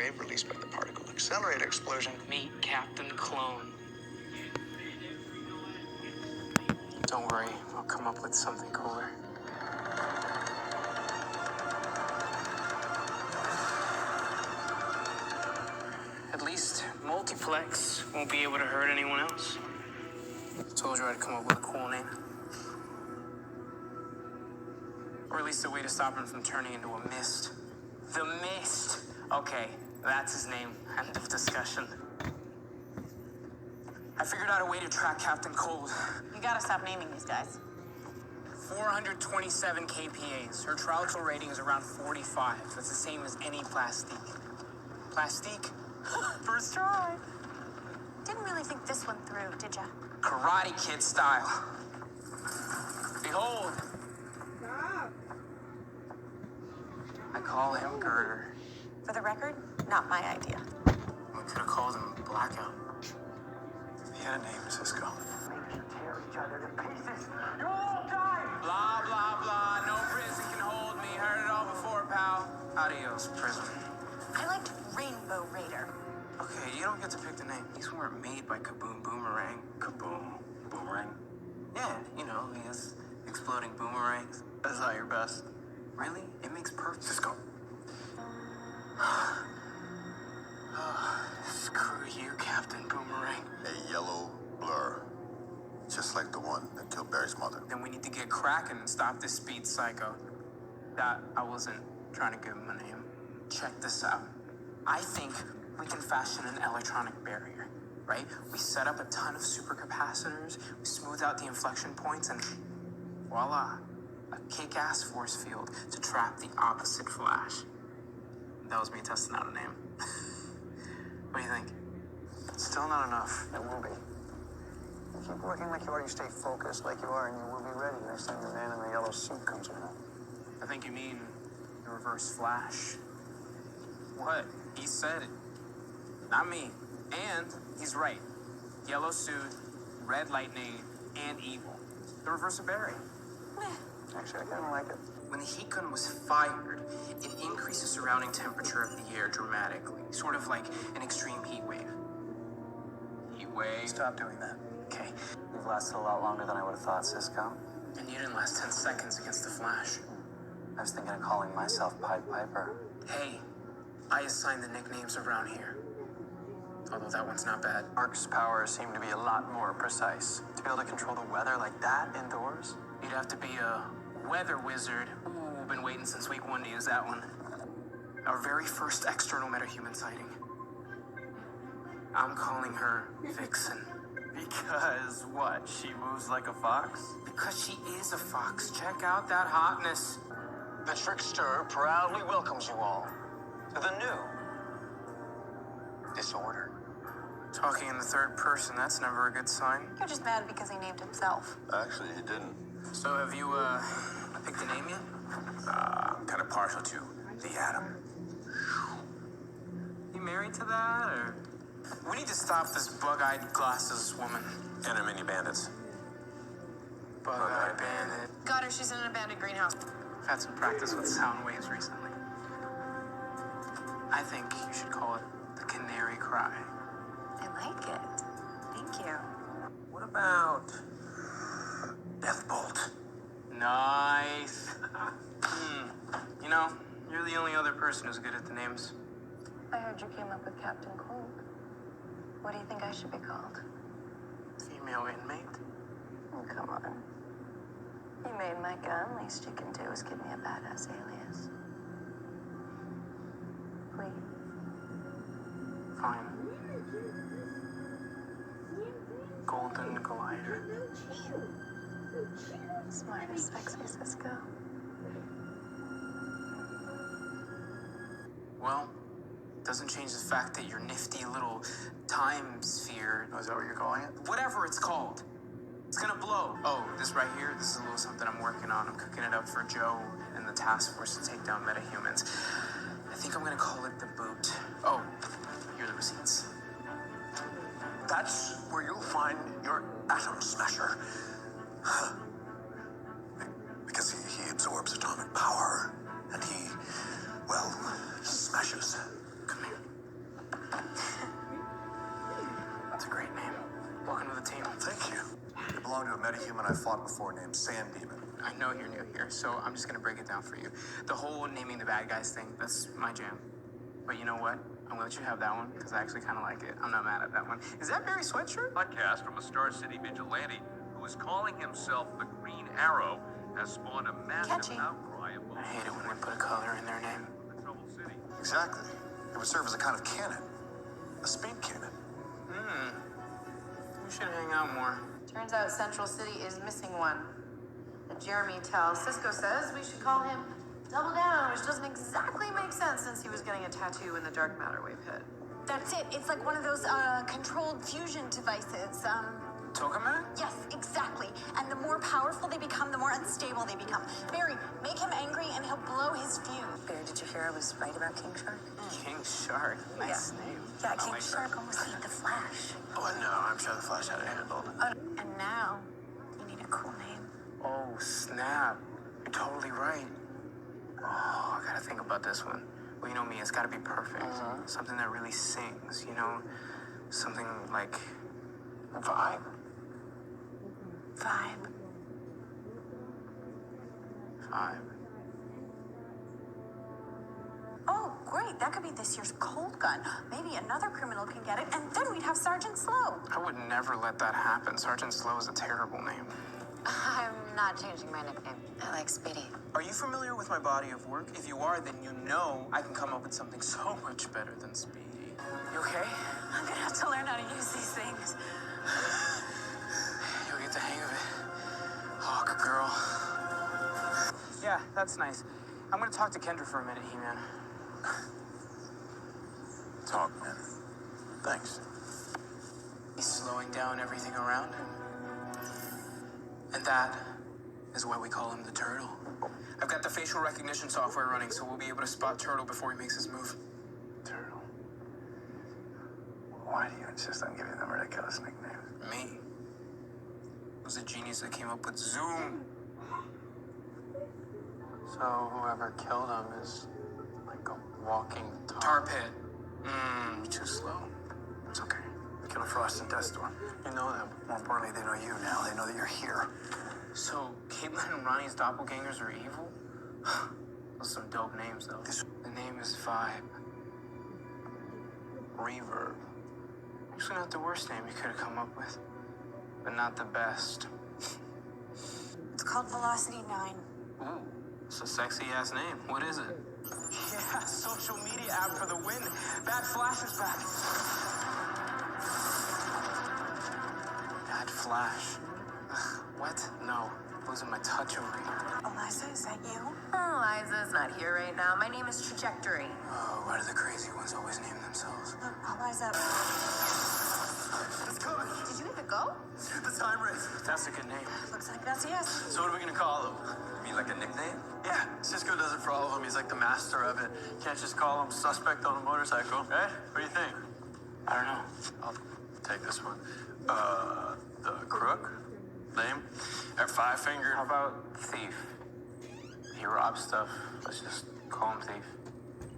wave released by the particle accelerator explosion. Meet Captain Clone. Don't worry, I'll come up with something cooler. At least Multiplex won't be able to hurt anyone else. Told you I'd come up with a cool name. Or at least a way to stop him from turning into a mist. The Mist! Okay, that's his name. End of discussion. I figured out a way to track Captain Cold. You gotta stop naming these guys. 427 kPAs. Her trial rating is around 45. That's the same as any plastique. Plastique? First try. Didn't really think this one through, did ya? Karate Kid style. Behold. I call him Girder. For the record, not my idea. We could have called him Blackout. He had a name, Cisco. Tear each other to pieces. You all die! Blah, blah, blah. No prison can hold me. Heard it all before, pal. Adios, prison. I liked Rainbow Raider. Okay, you don't get to pick the name. These weren't made by Kaboom Boomerang. Kaboom Boomerang? Yeah, you know, these exploding boomerangs. That's not your best. Really? It makes perfect. Cisco. Screw you, Captain Boomerang. A yellow blur. Just like the one that killed Barry's mother. Then we need to get cracking and stop this speed psycho. That, I wasn't trying to give him a name. Check this out. I think we can fashion an electronic barrier, right? We set up a ton of supercapacitors, we smooth out the inflection points, and voila, a kick-ass force field to trap the opposite flash. That was me testing out a name. What do you think? Still not enough. It will be. Keep working like you are, you stay focused like you are, and you will be ready next time the man in the yellow suit comes around. I think you mean the reverse flash. What? He said it. Not me. And he's right. Yellow suit, red lightning, and evil. The reverse of Barry. Actually, I kind of like it. When the heat gun was fired, it increased the surrounding temperature of the air dramatically. Sort of like an extreme heat wave. Heat wave? Stop doing that. Okay. You've lasted a lot longer than I would have thought, Cisco. And you didn't last 10 seconds against the Flash. I was thinking of calling myself Pied Piper. Hey, I assigned the nicknames around here. Although that one's not bad. Mark's powers seem to be a lot more precise. To be able to control the weather like that indoors? You'd have to be a weather wizard. Ooh, been waiting since week 1 to use that one. Our very first external metahuman sighting. I'm calling her Vixen. Because what? She moves like a fox? Because she is a fox. Check out that hotness. The trickster proudly welcomes you all to the new disorder. Talking in the third person, that's never a good sign. You're just mad because he named himself. Actually, he didn't. So have you, picked a name yet? I'm kind of partial to the atom. You married to that, or? We need to stop this bug-eyed glasses woman. And her mini bandits. Bug-eyed bandit. Got her, she's in an abandoned greenhouse. I've had some practice with sound waves recently. I think you should call it the Canary Cry. I like it. Thank you. What about Deathbolt? Nice. You know, you're the only other person who's good at the names. I heard you came up with Captain Cold. What do you think I should be called? Female inmate. Oh, come on. You made my gun. Least you can do is give me a badass alias. Please. Fine. Golden Glider. Smart as sexy, Cisco. Well, doesn't change the fact that your nifty little time sphere, Oh, is that what you're calling it? whatever it's called, it's gonna blow. Oh, this right here, this is a little something I'm working on. I'm cooking it up for Joe and the task force to take down metahumans. I think I'm gonna call it the Boot. Oh, here are the receipts. That's where you'll find your atom smasher. Because he absorbs atomic power. And he, well, smashes. Come here. belong to a metahuman I fought before named Sand Demon. I know you're new here, so I'm just gonna break it down for you. The whole naming the bad guys thing, that's my jam. But you know what? I'm gonna let you have that one, because I actually kind of like it. I'm not mad at that one. Is that Barry Sweatshirt? Podcast from a Star City vigilante who is calling himself the Green Arrow has spawned a massive Catchy. outcry of I hate it when they put a color in their name. the Trouble City. Exactly. It would serve as a kind of cannon. A speed cannon. We should hang out more. Turns out Central City is missing one. And Jeremy tells Cisco says we should call him Double Down, which doesn't exactly make sense since he was getting a tattoo in the dark matter wave pit. That's it. It's like one of those controlled fusion devices. Tokamak? Yes, exactly. And the more powerful they become, the more unstable they become. Barry, make him angry and he'll blow his fuse. Barry, did you hear I was right about King Shark? King Shark. Nice name. Yeah, I King like Shark that. almost ate the Flash. Oh, no, I'm sure the Flash had it handled. And now, you need a cool name. Oh, snap. You're totally right. Oh, I gotta think about this one. Well, you know me, it's gotta be perfect. Something that really sings, you know? Something like Vibe. Vibe. Vibe. Oh, great. That could be this year's Cold Gun. Maybe another criminal can get it, and then we'd have Sergeant Slow. I would never let that happen. Sergeant Slow is a terrible name. I'm not changing my nickname. I like Speedy. Are you familiar with my body of work? If you are, then you know I can come up with something so much better than Speedy. You okay? I'm gonna have to learn how to use these things. You'll get the hang of it. Hawk girl. Yeah, that's nice. I'm gonna talk to Kendra for a minute, He-Man. Talk, man. Thanks. He's slowing down everything around him. And that is why we call him the Turtle. I've got the facial recognition software running, so we'll be able to spot Turtle before he makes his move. Turtle. Why do you insist on giving them ridiculous nicknames? Me. It was a genius that came up with Zoom. So whoever killed him is like a walking Tar pit. Too slow. It's okay. Killer Frost and Death Storm. You know them. More importantly, they know you now. They know that you're here. So, Caitlin and Ronnie's doppelgangers are evil? Those are some dope names, though. The name is Vibe. Reverb. Actually, not the worst name you could have come up with, but not the best. It's called Velocity 9. Ooh, it's a sexy-ass name. What is it? Yeah, social media app for the win. Bad Flash is back. Bad Flash. Ugh, what? No. Losing my touch over here. Eliza, is that you? Liza's not here right now. My name is Trajectory. Oh, why do the crazy ones always name themselves? Eliza. It's coming. Did you even go? The time race. That's a good name. Looks like that's a yes. So what are we gonna call him? You mean like a nickname? Yeah, Cisco does it for all of them. He's like the master of it. Can't just call him suspect on a motorcycle, right? What do you think? I don't know. I'll take this one. The crook? Name? Or five-fingered? How about Thief? He robs stuff. Let's just call him Thief.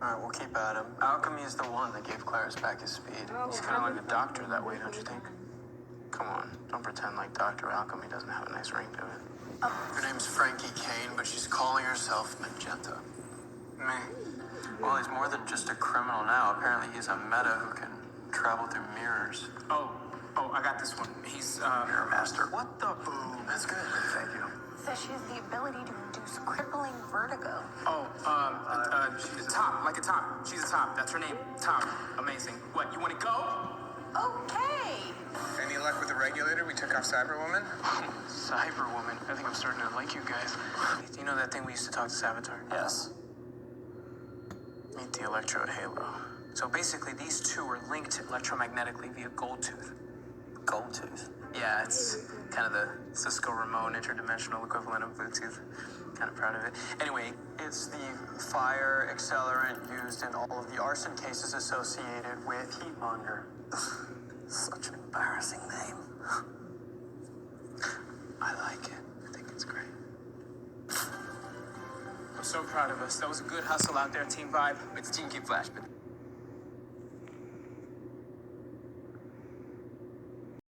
All right, we'll keep at him. Alchemy is the one that gave Clarence back his speed. He's kind of like a doctor that way, don't you think? Come on, don't pretend like Dr. Alchemy doesn't have a nice ring to it. Her name's Frankie Kane, but she's calling herself Magenta. Me. Well, he's more than just a criminal now. Apparently, he's a meta who can travel through mirrors. Oh, I got this one. He's, Mirror Master. What the boom? That's good. Thank you. Says she has the ability to induce crippling vertigo. she's a top, like a top. She's a top. That's her name. Top. Amazing. What, you want to go? Okay. Any luck with the regulator? We took off Cyberwoman? Cyberwoman? I think I'm starting to like you guys. Do you know that thing we used to talk to Savitar? Yes. Meet the Electrode Halo. So basically, these two are linked electromagnetically via Goldtooth. Goldtooth. Yeah, it's kind of the Cisco Ramon interdimensional equivalent of Bluetooth. Kind of proud of it. Anyway, It's the fire accelerant used in all of the arson cases associated with Heatmonger. Such an embarrassing name. I like it. I think it's great. I'm so proud of us. That was a good hustle out there, Team Vibe. It's Team Keep Flash, but